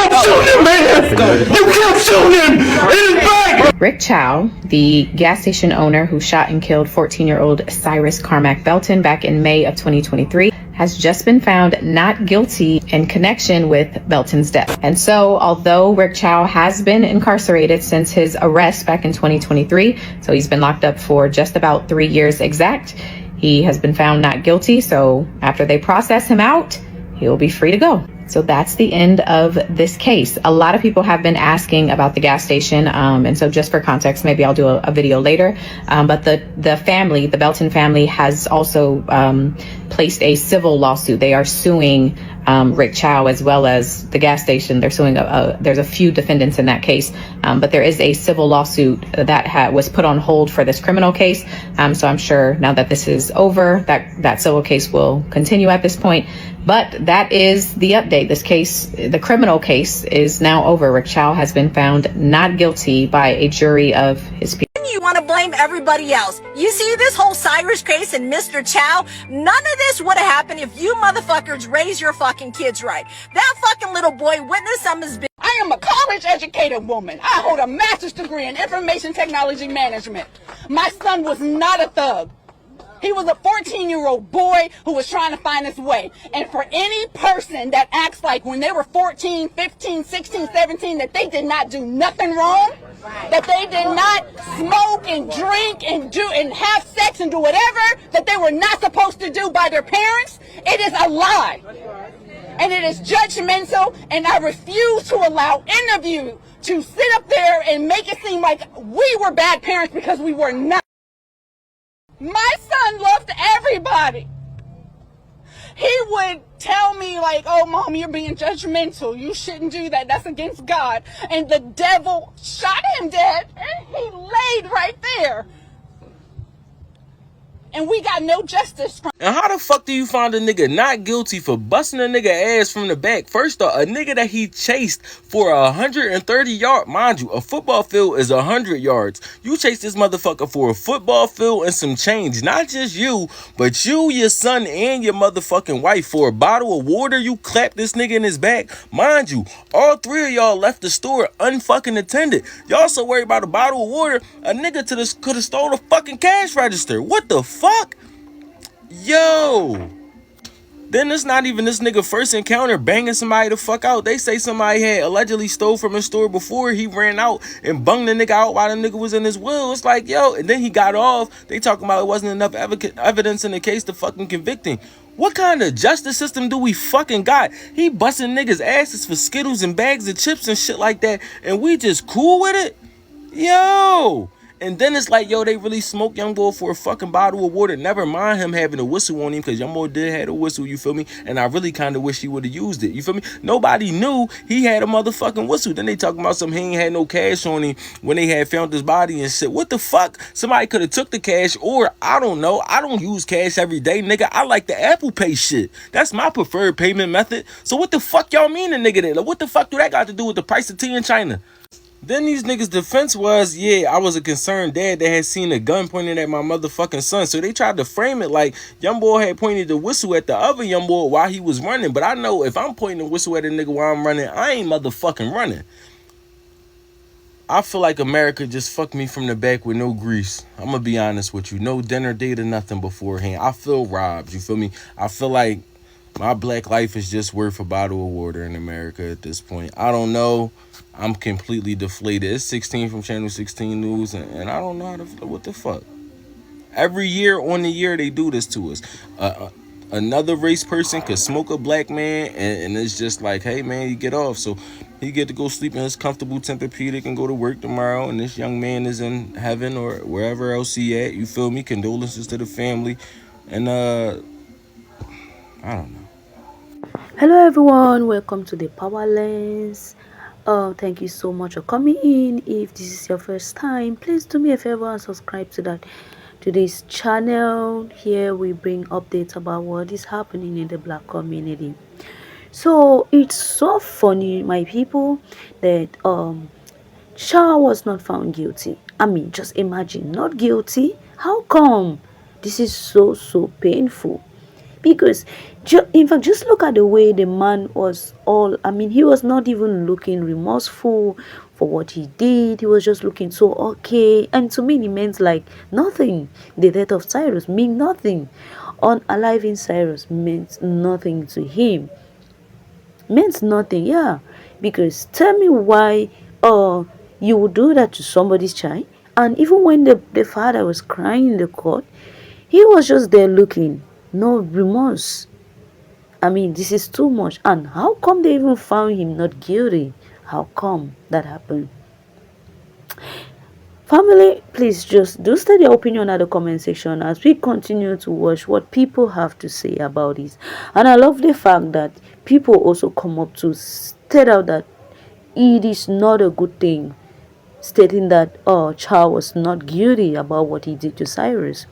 kept shooting him, man! You kept shooting him in his back! Rick Chow, the gas station owner who shot and killed 14-year-old Cyrus Carmack Belton back in May of 2023, has just been found not guilty in connection with Belton's death. And so, although Rick Chow has been incarcerated since his arrest back in 2023, so he's been locked up for just about 3 years exact, he has been found not guilty. So after they process him out, he'll be free to go. So that's the end of this case. A lot of people have been asking about the gas station. And so just for context, maybe I'll do a video later. But the family, the Belton family, has also placed a civil lawsuit. They are suing Rick Chow as well as the gas station. They're suing, there's a few defendants in that case. But there is a civil lawsuit that was put on hold for this criminal case. So I'm sure now that this is over, that civil case will continue at this point. But that is the update. This case, the criminal case, is now over. Rick Chow has been found not guilty by a jury of his peers. You want to blame everybody else. You see this whole Cyrus case and Mr. Chow? None of this would have happened if you motherfuckers raised your fucking kids right. That fucking little boy witnessed some of his business. I am a college-educated woman. I hold a master's degree in information technology management. My son was not a thug. He was a 14-year-old boy who was trying to find his way. And for any person that acts like when they were 14, 15, 16, 17, that they did not do nothing wrong, that they did not smoke and drink and do and have sex and do whatever that they were not supposed to do by their parents, it is a lie. And it is judgmental, and I refuse to allow any of you to sit up there and make it seem like we were bad parents because we were not. My son loved everybody. He would tell me like, oh, Mom, you're being judgmental. You shouldn't do that. That's against God. And the devil shot him dead, and he laid right there. And we got no justice from. And how the fuck do you find a nigga not guilty for busting a nigga ass from the back? First off, a nigga that he chased for 130 yards. Mind you, a football field is 100 yards. You chase this motherfucker for a football field and some change. Not just you, but you, your son, and your motherfucking wife. For a bottle of water, you clap this nigga in his back. Mind you, all three of y'all left the store unfucking attended. Y'all so worried about a bottle of water, a nigga to this could have stole the fucking cash register. What the fuck? Yo. Then it's not even this nigga first encounter banging somebody the fuck out. They say somebody had allegedly stole from his store before he ran out and bunged the nigga out while the nigga was in his will. It's like, yo, and then he got off. They talking about it wasn't enough evidence in the case to fucking convict him. What kind of justice system do we fucking got? He busting niggas asses for Skittles and bags of chips and shit like that, and we just cool with it? Yo. And then it's like, yo, they really smoked young boy for a fucking bottle of water. Never mind him having a whistle on him, because young boy did have a whistle, you feel me? And I really kind of wish he would have used it, you feel me? Nobody knew he had a motherfucking whistle. Then they talking about some he ain't had no cash on him when they had found his body and shit. What the fuck? Somebody could have took the cash, or I don't know. I don't use cash every day, nigga. I like the Apple Pay shit. That's my preferred payment method. So what the fuck y'all mean a nigga did? Like, what the fuck do that got to do with the price of tea in China? Then these niggas' defense was, yeah, I was a concerned dad that had seen a gun pointed at my motherfucking son. So they tried to frame it like young boy had pointed the whistle at the other young boy while he was running. But I know if I'm pointing the whistle at a nigga while I'm running, I ain't motherfucking running. I feel like America just fucked me from the back with no grease. I'm gonna be honest with you. No dinner date or nothing beforehand. I feel robbed, you feel me? I feel like my black life is just worth a bottle of water in America at this point. I don't know. I'm completely deflated. It's 16 from Channel 16 News, and I don't know how to, what the fuck. Every year on the year, they do this to us. Another race person could smoke a black man, and it's just like, hey, man, you get off. So he get to go sleep in his comfortable Tempur-Pedic and go to work tomorrow, and this young man is in heaven or wherever else he at. You feel me? Condolences to the family. And, I don't know. Hello everyone, welcome to the Power Lens. Thank you so much for coming in. If this is your first time, please do me a favor and subscribe to this channel. Here we bring updates about what is happening in the black community. So it's so funny, my people, that Chow was not found guilty. I mean, just imagine, not guilty. How come? This is so painful. Because in fact, just look at the way the man was all, I mean, he was not even looking remorseful for what he did. He was just looking so okay, and to me it meant like nothing. The death of Cyrus meant nothing. Unaliving Cyrus meant nothing to him. Meant nothing, yeah. Because tell me why you would do that to somebody's child. And even when the father was crying in the court, he was just there looking, no remorse. I mean, this is too much. And how come they even found him not guilty? How come that happened? Family, please just do state your opinion at the comment section as we continue to watch what people have to say about it. And I love the fact that people also come up to state out that it is not a good thing, stating that Chow was not guilty about what he did to Cyrus.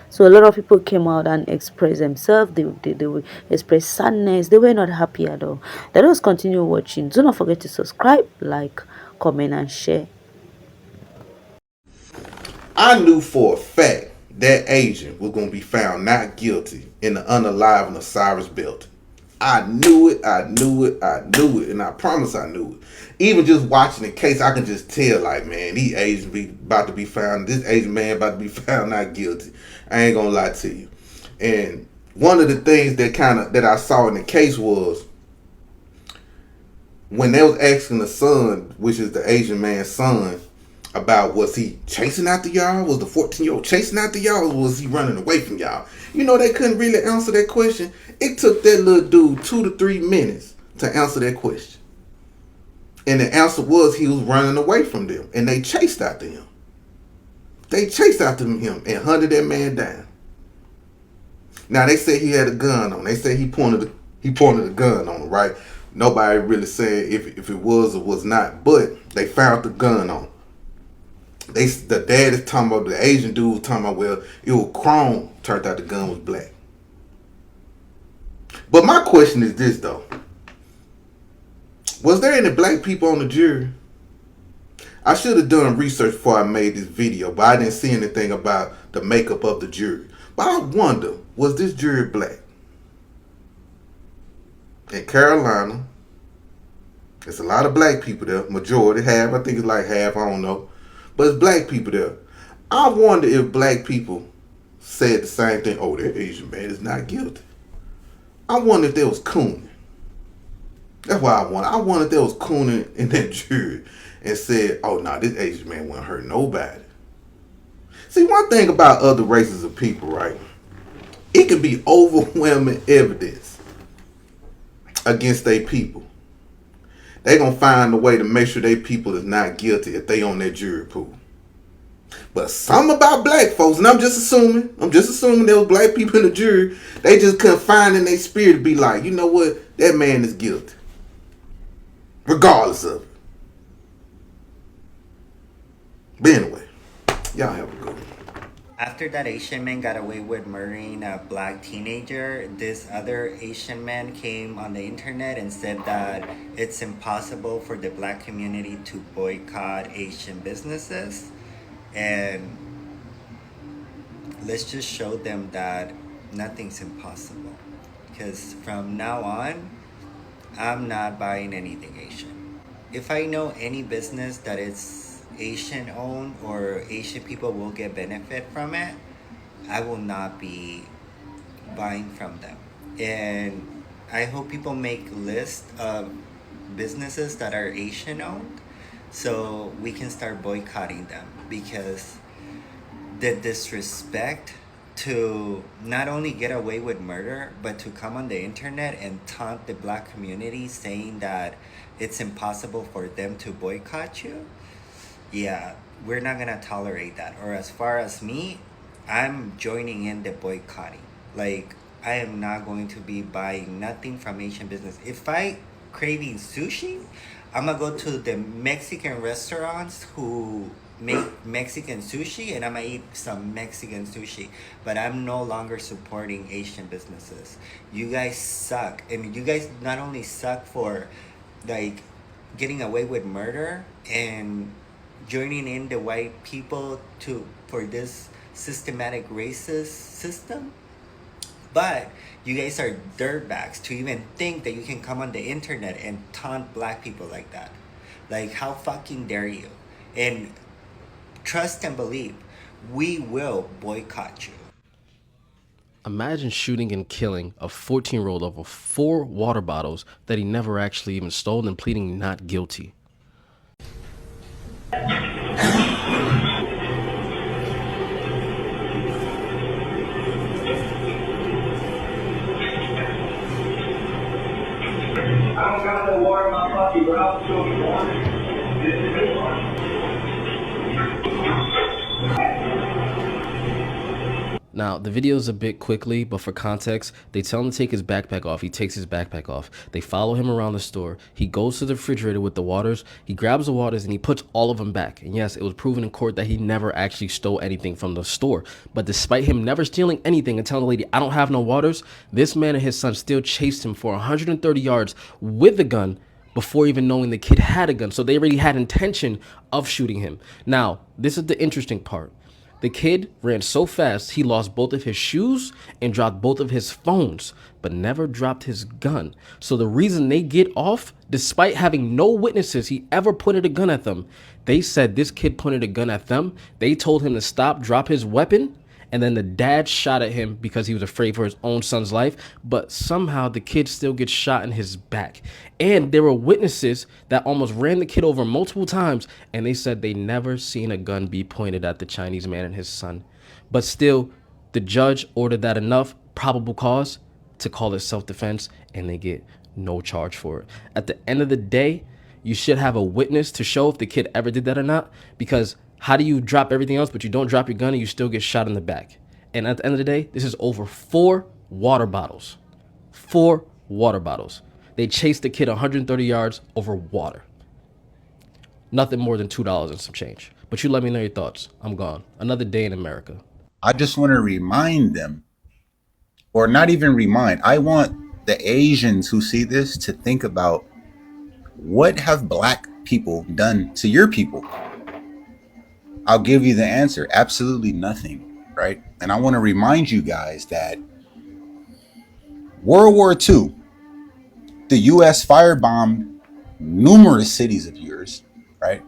So a lot of people came out and expressed themselves. They would express sadness. They were not happy at all. Let us continue watching. Do not forget to subscribe, like, comment, and share. I knew for a fact that agent was going to be found not guilty in the unaliving of Cyrus Belton. I knew it, I knew it, I knew it, and I promise I knew it. Even just watching the case, I can just tell, like, man, these agents be about to be found, this agent man about to be found not guilty. I ain't gonna lie to you. And one of the things that I saw in the case was when they was asking the son, which is the Asian man's son, about was he chasing after y'all? Was the 14-year-old chasing after y'all? Or was he running away from y'all? You know, they couldn't really answer that question. It took that little dude 2 to 3 minutes to answer that question. And the answer was he was running away from them. And they chased after him. They chased after him and hunted that man down. Now, they said he had a gun on. They said he pointed a gun on him, right? Nobody really said if it was or was not. But they found the gun on him. The dad is talking about, the Asian dude was talking about, well, it was chrome. Turned out the gun was black. But my question is this, though. Was there any black people on the jury? I should have done research before I made this video, but I didn't see anything about the makeup of the jury. But I wonder, was this jury black? In Carolina, there's a lot of black people there. Majority, half, I think it's like half, I don't know. But it's black people there. I wonder if black people said the same thing. Oh, that Asian man is not guilty. I wonder if there was cooning. That's why I wonder. I wonder if there was cooning in that jury and said, oh, no, this Asian man won't hurt nobody. See, one thing about other races of people, right? It can be overwhelming evidence against their people. They gonna find a way to make sure their people is not guilty if they on that jury pool. But something about black folks, and I'm just assuming there was black people in the jury, they just couldn't find in their spirit to be like, you know what, that man is guilty. Regardless of it. But anyway, y'all have a good one. After that Asian man got away with murdering a black teenager, this other Asian man came on the internet and said that it's impossible for the black community to boycott Asian businesses. And let's just show them that nothing's impossible. Because from now on, I'm not buying anything Asian. If I know any business that is Asian owned or Asian people will get benefit from it, I will not be buying from them. And I hope people make lists of businesses that are Asian owned so we can start boycotting them, because the disrespect to not only get away with murder, but to come on the internet and taunt the black community saying that it's impossible for them to boycott you. Yeah, we're not gonna tolerate that. Or as far as me, I'm joining in the boycotting. Like, I am not going to be buying nothing from Asian business. If I craving sushi, I'm gonna go to the Mexican restaurants who make Mexican sushi, and I'm gonna eat some Mexican sushi. But I'm no longer supporting Asian businesses. You guys suck. And you guys not only suck for like getting away with murder and joining in the white people for this systematic racist system, But you guys are dirtbags to even think that you can come on the internet and taunt black people like that. Like, how fucking dare you? And trust and believe, we will boycott you. Imagine shooting and killing a 14-year-old over 4 water bottles that he never actually even stole and pleading not guilty. I don't got no water in my pocket, but I'll show you water. This is good water. Now, the video is a bit quickly, but for context, they tell him to take his backpack off. He takes his backpack off. They follow him around the store. He goes to the refrigerator with the waters. He grabs the waters and he puts all of them back. And yes, it was proven in court that he never actually stole anything from the store. But despite him never stealing anything and telling the lady, I don't have no waters, this man and his son still chased him for 130 yards with a gun before even knowing the kid had a gun. So they already had intention of shooting him. Now, this is the interesting part. The kid ran so fast, he lost both of his shoes and dropped both of his phones, but never dropped his gun. So the reason they get off, despite having no witnesses he ever pointed a gun at them, they said this kid pointed a gun at them. They told him to stop, drop his weapon, and then the dad shot at him because he was afraid for his own son's life. But somehow the kid still gets shot in his back. And there were witnesses that almost ran the kid over multiple times, and they said they never seen a gun be pointed at the Chinese man and his son. But still, the judge ordered that enough probable cause to call it self-defense, and they get no charge for it. At the end of the day, you should have a witness to show if the kid ever did that or not, because how do you drop everything else, but you don't drop your gun and you still get shot in the back? And at the end of the day, this is over 4 water bottles. 4 water bottles. They chased the kid 130 yards over water. Nothing more than $2 and some change. But you let me know your thoughts. I'm gone. Another day in America. I just want to remind them, or not even remind, I want the Asians who see this to think about, what have black people done to your people? I'll give you the answer. Absolutely nothing, right? And I want to remind you guys that World War II, the U.S. firebombed numerous cities of yours, right?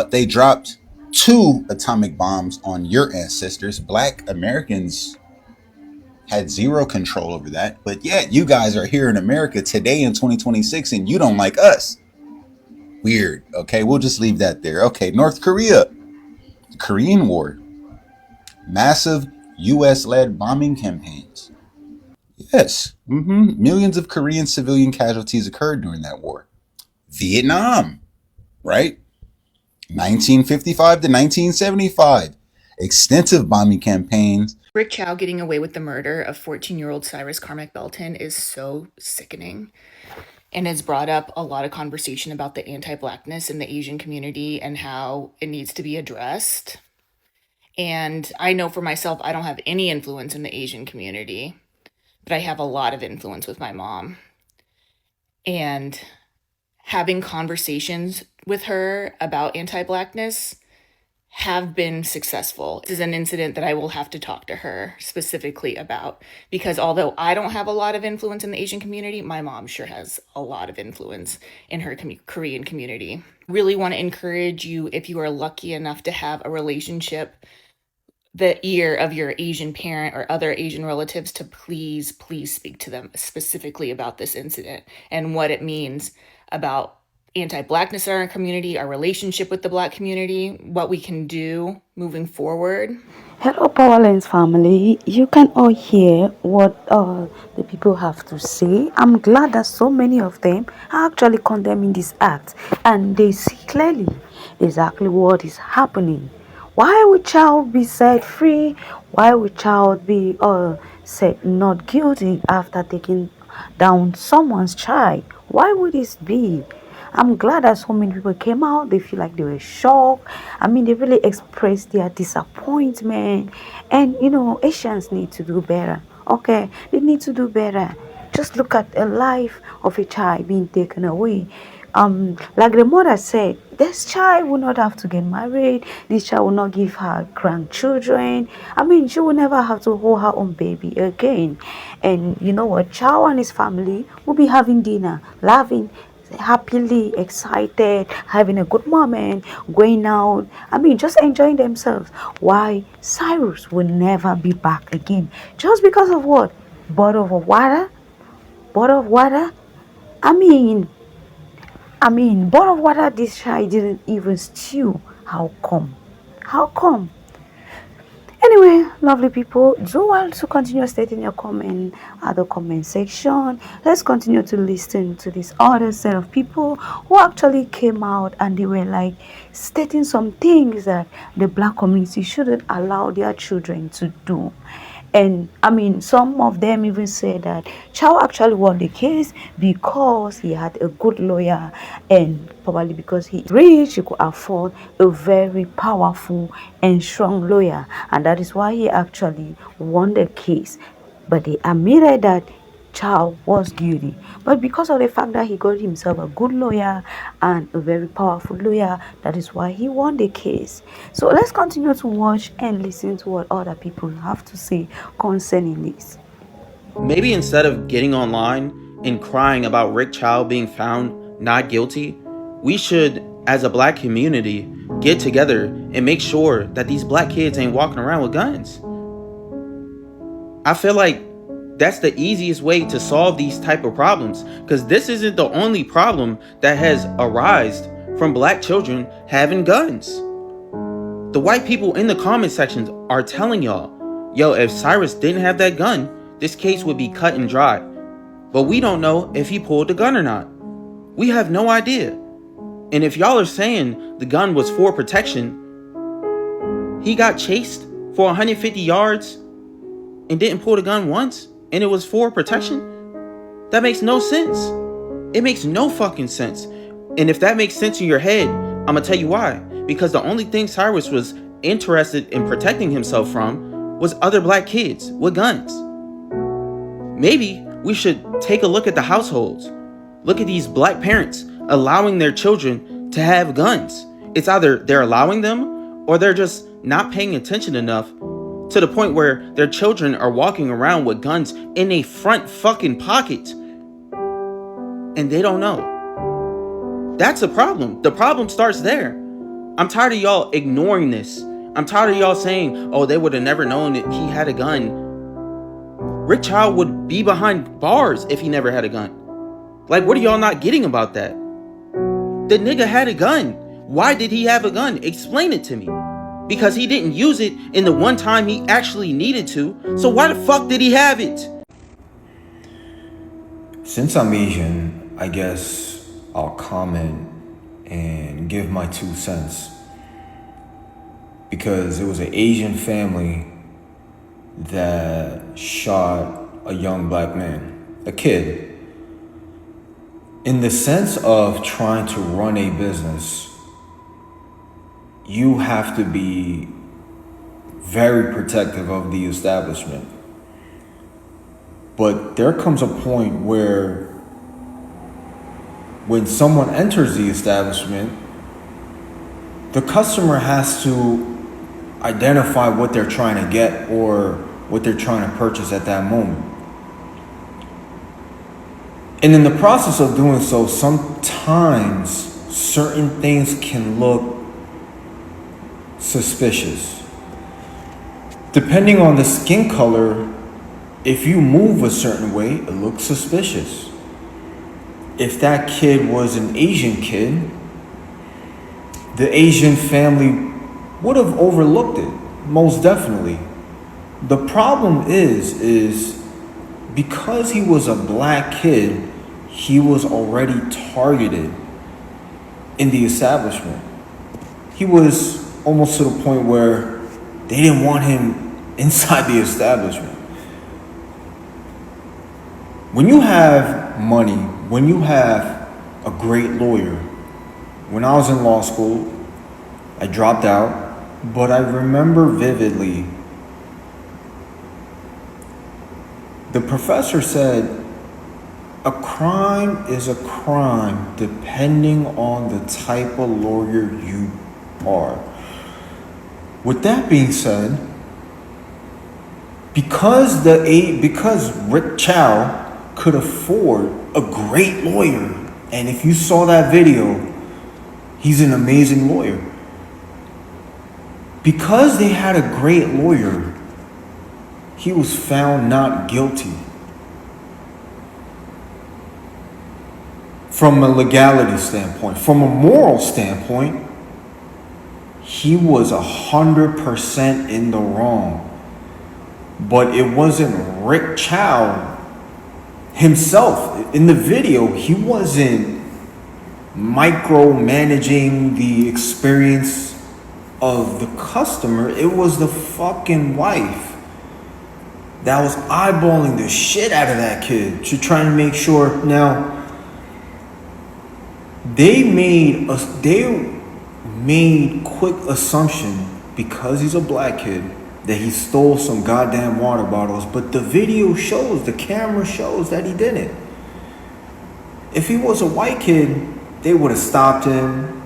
They dropped 2 atomic bombs on your ancestors. Black Americans had 0 control over that. But yet you guys are here in America today in 2026 and you don't like us. Weird. Okay, we'll just leave that there. Okay, North Korea, the Korean War, massive U.S.-led bombing campaigns. Yes, millions of Korean civilian casualties occurred during that war. Vietnam, right? 1955 to 1975, extensive bombing campaigns. Rick Chow getting away with the murder of 14-year-old Cyrus Carmack Belton is so sickening, and has brought up a lot of conversation about the anti-Blackness in the Asian community and how it needs to be addressed. And I know for myself, I don't have any influence in the Asian community, but I have a lot of influence with my mom. And having conversations with her about anti-Blackness have been successful. This is an incident that I will have to talk to her specifically about, because although I don't have a lot of influence in the Asian community, my mom sure has a lot of influence in her Korean community. Really want to encourage you, if you are lucky enough to have a relationship, the ear of your Asian parent or other Asian relatives, to please speak to them specifically about this incident and what it means about anti-Blackness in our community, our relationship with the Black community, what we can do moving forward. Hello, Powerlands family. You can all hear what the people have to say. I'm glad that so many of them are actually condemning this act, and they see clearly exactly what is happening. Why would child be set free? Why would child be said not guilty after taking down someone's child? Why would this be? I'm glad that so many people came out. They feel like they were shocked. I mean, they really expressed their disappointment. And, you know, Asians need to do better. Okay, they need to do better. Just look at a life of a child being taken away. Like the mother said, this child will not have to get married. This child will not give her grandchildren. I mean, she will never have to hold her own baby again. And you know what? Chow and his family will be having dinner, laughing, happily excited, having a good moment, going out. I mean, just enjoying themselves. Why Cyrus will never be back again? Just because of what? Bottle of water? Bottle of water? I mean, bottle of water this child didn't even stew. How come? How come? Anyway, lovely people, do well to continue stating your comment at the comment section. Let's continue to listen to this other set of people who actually came out and they were like stating some things that the black community shouldn't allow their children to do. And I mean, some of them even said that Chow actually won the case because he had a good lawyer and probably because he rich, he could afford a very powerful and strong lawyer. And that is why he actually won the case. But they admitted that Chow was guilty, but because of the fact that he got himself a good lawyer and a very powerful lawyer, that is why he won the case. So let's continue to watch and listen to what other people have to say concerning this. Maybe instead of getting online and crying about Rick Chow being found not guilty, we should, as a black community, get together and make sure that these black kids ain't walking around with guns. I feel like that's the easiest way to solve these type of problems, because this isn't the only problem that has arisen from black children having guns. The white people in the comment sections are telling y'all, yo, if Cyrus didn't have that gun, this case would be cut and dry. But we don't know if he pulled the gun or not. We have no idea. And if y'all are saying the gun was for protection, he got chased for 150 yards and didn't pull the gun once, and it was for protection? That makes no sense. It makes no fucking sense. And if that makes sense in your head, I'm gonna tell you why. Because the only thing Cyrus was interested in protecting himself from was other black kids with guns. Maybe we should take a look at the households. Look at these black parents allowing their children to have guns. It's either they're allowing them or they're just not paying attention enough to the point where their children are walking around with guns in a front fucking pocket and they don't know. That's a problem. The problem starts there. I'm tired of y'all ignoring this. I'm tired of y'all saying, oh, they would have never known that he had a gun. Rick Chow would be behind bars if he never had a gun. Like, what are y'all not getting about that? The nigga had a gun. Why did he have a gun? Explain it to me. Because he didn't use it in the one time he actually needed to. So why the fuck did he have it? Since I'm Asian, I guess I'll comment and give my 2 cents. Because it was an Asian family that shot a young black man, a kid. In the sense of trying to run a business, you have to be very protective of the establishment. But there comes a point where when someone enters the establishment, the customer has to identify what they're trying to get or what they're trying to purchase at that moment. And in the process of doing so, sometimes certain things can look suspicious. Depending on the skin color, if you move a certain way, it looks suspicious. If that kid was an Asian kid, the Asian family would have overlooked it, most definitely. The problem is because he was a black kid, he was already targeted in the establishment. He was almost to the point where they didn't want him inside the establishment. When you have money, when you have a great lawyer, when I was in law school, I dropped out, but I remember vividly the professor said, A crime is a crime depending on the type of lawyer you are. With that being said, because Rick Chow could afford a great lawyer, and if you saw that video, he's an amazing lawyer. Because they had a great lawyer, he was found not guilty. From a legality standpoint, from a moral standpoint, he was 100% in the wrong. But it wasn't Rick Chow himself. In the video, he wasn't micromanaging the experience of the customer. It was the fucking wife that was eyeballing the shit out of that kid. She's trying to make sure. Now, they made quick assumption because he's a black kid that he stole some goddamn water bottles, but the video shows, the camera shows that he didn't. If he was a white kid, they would have stopped him.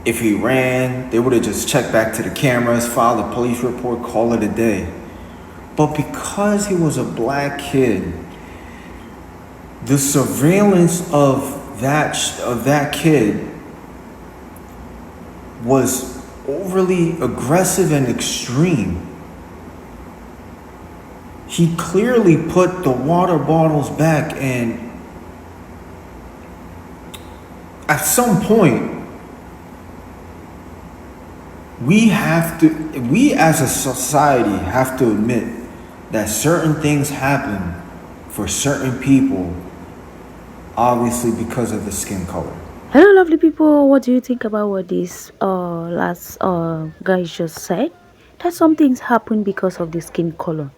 If he ran, they would have just checked back to the cameras, filed a police report, call it a day. But because he was a black kid, the surveillance of that kid was overly aggressive and extreme. He clearly put the water bottles back, and at some point, we as a society have to admit that certain things happen for certain people, obviously because of the skin color. Hello, lovely people. What do you think about what this last guy just said? That some things happen because of the skin color.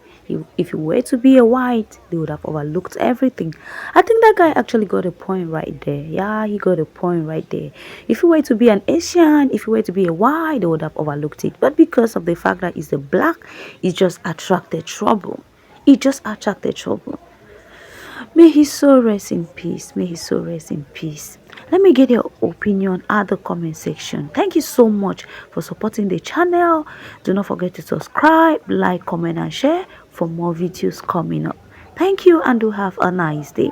If you were to be a white, they would have overlooked everything. I think that guy actually got a point right there. Yeah, he got a point right there. If you were to be an Asian, if you were to be a white, they would have overlooked it. But because of the fact that he's a black, it just attracted trouble. It just attracted trouble. May his soul rest in peace. May his soul rest in peace. Let me get your opinion at the comment section. Thank you so much for supporting the channel. Do not forget to subscribe, like, comment, and share for more videos coming up. Thank you, and do have a nice day.